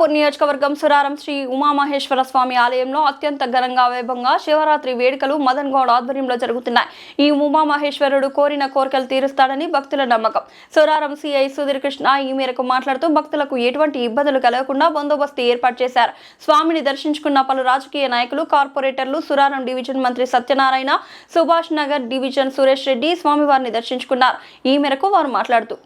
అమలాపూర్ నియోజకవర్గం సురారం శ్రీ ఉమామహేశ్వర స్వామి ఆలయంలో అత్యంత ఘనంగా వైభవంగా శివరాత్రి వేడుకలు మదన్ గౌడ్ ఆధ్వర్యంలో జరుగుతున్నాయి. ఈ ఉమామహేశ్వరుడు కోరిన కోరికలు తీరుస్తాడని భక్తుల నమ్మకం. సురారం సిఐ సుధీర్ కృష్ణ ఈ మేరకు మాట్లాడుతూ భక్తులకు ఎటువంటి ఇబ్బందులు కలగకుండా బందోబస్తు ఏర్పాటు చేశారు. స్వామిని దర్శించుకున్న పలు రాజకీయ నాయకులు, కార్పొరేటర్లు, సురారం డివిజన్ మంత్రి సత్యనారాయణ, సుభాష్ నగర్ డివిజన్ సురేష్ రెడ్డి స్వామివారిని దర్శించుకున్నారు. ఈ మేరకు వారు మాట్లాడుతూ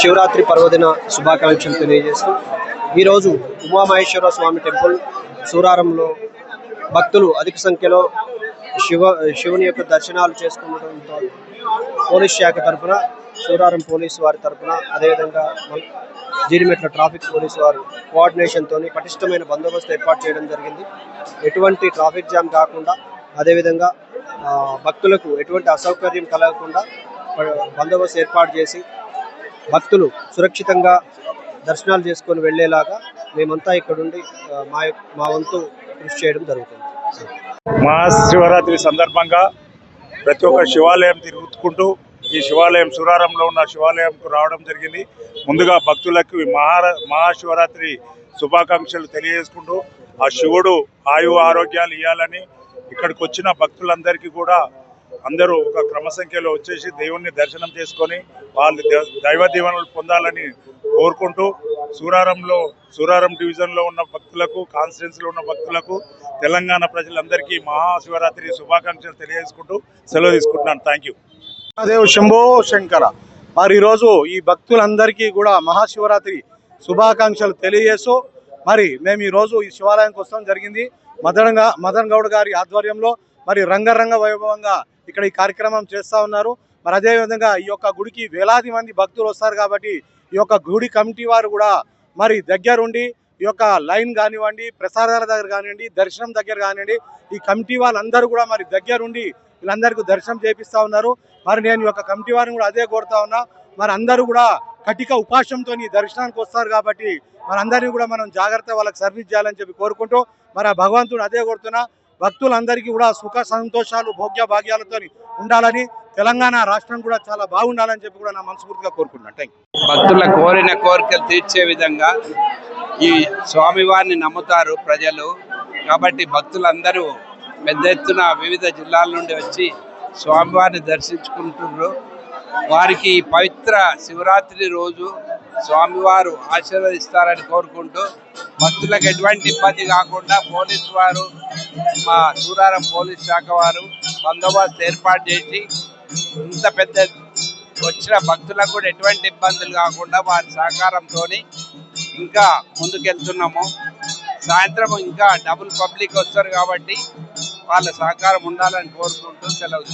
శివరాత్రి పర్వదిన శుభాకాంక్షలు తెలియజేస్తూ ఈరోజు ఉమామహేశ్వర స్వామి టెంపుల్ సూరారంలో భక్తులు అధిక సంఖ్యలో శివుని యొక్క దర్శనాలు చేసుకునడంతో పోలీస్ శాఖ తరఫున, సూరారం పోలీసు వారి తరఫున, అదేవిధంగా జీడిమెట్ల ట్రాఫిక్ పోలీసు వారు కోఆర్డినేషన్తో పటిష్టమైన బందోబస్తు ఏర్పాటు చేయడం జరిగింది. ఎటువంటి ట్రాఫిక్ జామ్ కాకుండా, అదేవిధంగా భక్తులకు ఎటువంటి అసౌకర్యం కలగకుండా బందోబస్తు ఏర్పాటు చేసి భక్తులు సురక్షితంగా దర్శనాలు చేసుకొని వెళ్ళేలాగా మేమంతా ఇక్కడుండి మా వంతు కృషి చేయడం జరుగుతుంది. మహాశివరాత్రి సందర్భంగా ప్రతి ఒక్క శివాలయం తిరుగుతుంటూ ఈ శివాలయం సురారంలో ఉన్న శివాలయంకు రావడం జరిగింది. ముందుగా భక్తులకు మహాశివరాత్రి శుభాకాంక్షలు తెలియజేసుకుంటూ ఆ శివుడు ఆయు ఆరోగ్యాలు ఇవ్వాలని ఇక్కడికి వచ్చిన భక్తులందరికీ కూడా అందరూ ఒక క్రమసంఖ్యలో వచ్చేసి దేవుణ్ణి దర్శనం చేసుకొని వాళ్ళు దైవ దీవెనలు పొందాలని కోరుకుంటూ సూరారం డివిజన్లో ఉన్న భక్తులకు, కాన్స్టిట్యున్సీలో ఉన్న భక్తులకు, తెలంగాణ ప్రజలందరికీ మహాశివరాత్రి శుభాకాంక్షలు తెలియజేసుకుంటూ సెలవు తీసుకుంటున్నాను. Thank you. దేవ్ శంభో శంకర. మరి ఈరోజు ఈ భక్తులందరికీ కూడా మహాశివరాత్రి శుభాకాంక్షలు తెలియజేస్తూ మరి మేము ఈరోజు ఈ శివాలయానికి వస్తాం జరిగింది. మదన్ గౌడ్ గారి ఆధ్వర్యంలో మరి రంగరంగ వైభవంగా ఇక్కడ ఈ కార్యక్రమం చేస్తూ ఉన్నారు. మరి అదేవిధంగా ఈ యొక్క గుడికి వేలాది మంది భక్తులు వస్తారు కాబట్టి ఈ యొక్క గుడి కమిటీ వారు కూడా మరి దగ్గరుండి ఈ యొక్క లైన్ కానివ్వండి, ప్రసాదాల దగ్గర కానివ్వండి, దర్శనం దగ్గర కానివ్వండి, ఈ కమిటీ వాళ్ళందరూ కూడా మరి దగ్గరుండి వీళ్ళందరికీ దర్శనం చేపిస్తూ ఉన్నారు. మరి నేను ఈ యొక్క కమిటీ వారిని కూడా అదే కోరుతా ఉన్నా, మరి అందరూ కూడా కటిక ఉపాసంతో ఈ దర్శనానికి వస్తారు కాబట్టి మరి అందరినీ కూడా మనం జాగ్రత్త వాళ్ళకి సర్వీస్ చేయాలని చెప్పి కోరుకుంటూ మరి ఆ భగవంతుడు అదే కోరుతున్నా, భక్తులందరికీ కూడా సుఖ సంతోషాలు, భోగ్య భాగ్యాలతో ఉండాలని, తెలంగాణ రాష్ట్రం కూడా చాలా బాగుండాలని చెప్పి కూడా నా మనస్ఫూర్తిగా కోరుకుంటున్నాను. భక్తుల కోరిన కోరికలు తీర్చే విధంగా ఈ స్వామివారిని నమ్ముతారు ప్రజలు కాబట్టి భక్తులందరూ పెద్ద ఎత్తున వివిధ జిల్లాల నుండి వచ్చి స్వామివారిని దర్శించుకుంటున్నారు. వారికి పవిత్ర శివరాత్రి రోజు స్వామివారు ఆశీర్వదిస్తారని కోరుకుంటూ భక్తులకు ఎటువంటి ఇబ్బంది కాకుండా పోలీసు వారు, మా సూరారం పోలీస్ శాఖ వారు బందోబస్తు ఏర్పాటు చేసి ఇంత పెద్ద వచ్చిన భక్తులకు కూడా ఎటువంటి ఇబ్బందులు కాకుండా వారి సహకారంతో ఇంకా ముందుకెళ్తున్నాము. సాయంత్రం ఇంకా డబుల్ పబ్లిక్ వస్తారు కాబట్టి వాళ్ళ సహకారం ఉండాలని కోరుకుంటూ సెలవు.